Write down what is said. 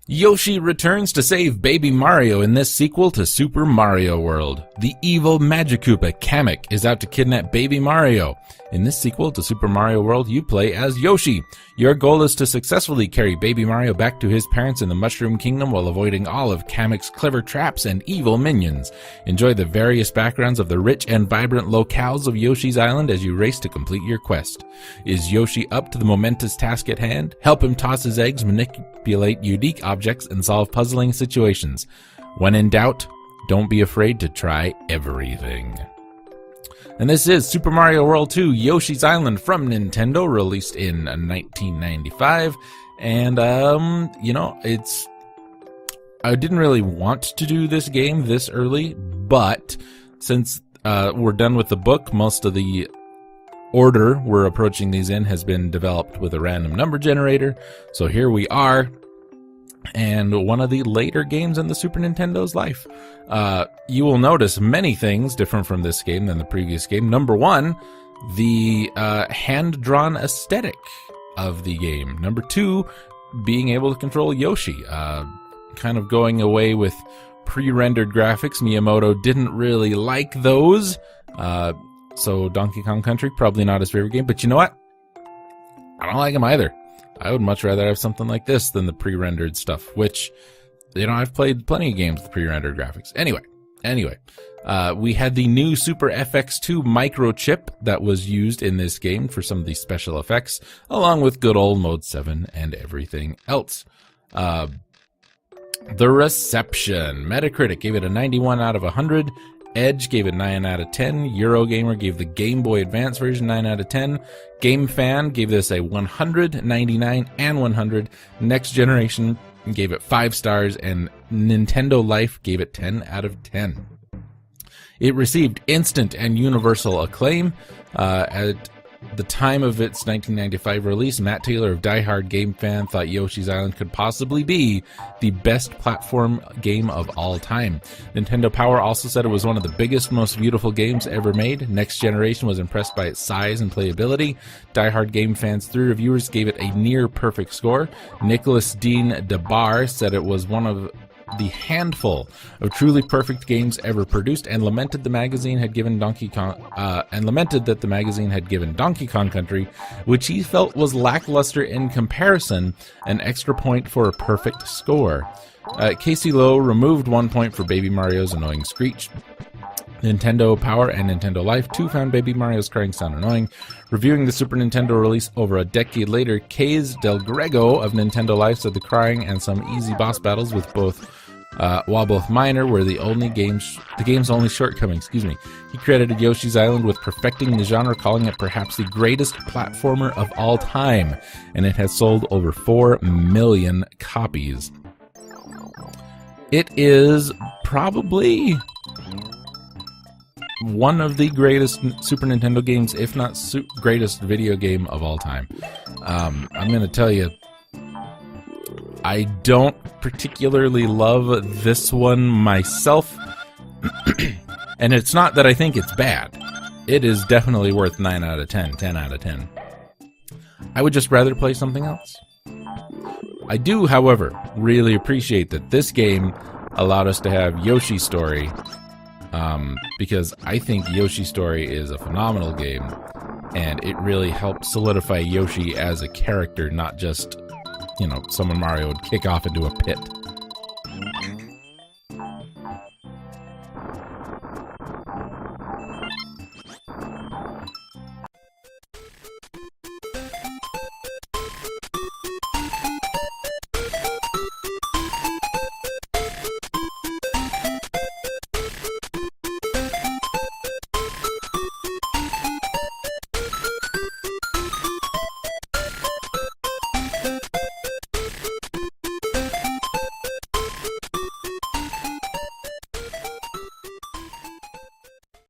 Yoshi returns to save Baby Mario in this sequel to Super Mario World. The evil Magikoopa, Kamek, is out to kidnap Baby Mario. In this sequel to Super Mario World, you play as Yoshi. Your goal is to successfully carry Baby Mario back to his parents in the Mushroom Kingdom while avoiding all of Kamek's clever traps and evil minions. Enjoy the various backgrounds of the rich and vibrant locales of Yoshi's Island as you race to complete your quest. Is Yoshi up to the momentous task at hand? Help him toss his eggs, manipulate unique objects, and solve puzzling situations. When in doubt, don't be afraid to try everything. And this is Super Mario World 2 Yoshi's Island from Nintendo, released in 1995. And, I didn't really want to do this game this early, but since we're done with the book, most of the order we're approaching these in has been developed with a random number generator. So here we are. And one of the later games in the Super Nintendo's life. You will notice many things different from this game than the previous game. Number one, the hand-drawn aesthetic of the game. Number two, being able to control Yoshi. Kind of going away with pre-rendered graphics. Miyamoto didn't really like those. So Donkey Kong Country, probably not his favorite game. But you know what? I don't like them either. I would much rather have something like this than the pre-rendered stuff, which, I've played plenty of games with pre-rendered graphics. Anyway, we had the new Super FX2 microchip that was used in this game for some of these special effects, along with good old Mode 7 and everything else. The reception. Metacritic gave it a 91 out of 100. Edge gave it 9 out of 10. Eurogamer gave the Game Boy Advance version 9 out of 10. GameFan gave this a 100, 99, and 100. Next Generation gave it 5 stars, and Nintendo Life gave it 10 out of 10. It received instant and universal acclaim. At the time of its 1995 release, Matt Taylor of Die Hard Game Fan thought Yoshi's Island could possibly be the best platform game of all time. Nintendo Power also said it was one of the biggest, most beautiful games ever made. Next Generation was impressed by its size and playability. Die Hard Game Fan's 3 reviewers gave it a near-perfect score. Nicholas Dean DeBar said it was one of the handful of truly perfect games ever produced, and lamented the magazine had given Donkey Kong Country, which he felt was lackluster in comparison, an extra point for a perfect score. Casey Lowe removed 1 point for Baby Mario's annoying screech. Nintendo Power and Nintendo Life 2 found Baby Mario's crying sound annoying. Reviewing the Super Nintendo release over a decade later, Kays Del Grego of Nintendo Life said the crying and some easy boss battles with while both minor, were the game's only shortcoming. He credited Yoshi's Island with perfecting the genre, calling it perhaps the greatest platformer of all time, and it has sold over 4 million copies. It is probably one of the greatest Super Nintendo games, if not greatest video game of all time. I'm going to tell you, I don't particularly love this one myself. And it's not that I think it's bad. It is definitely worth 9 out of 10, 10 out of 10. I would just rather play something else. I do, however, really appreciate that this game allowed us to have Yoshi's Story, because I think Yoshi's Story is a phenomenal game, and it really helped solidify Yoshi as a character, not just, someone Mario would kick off into a pit.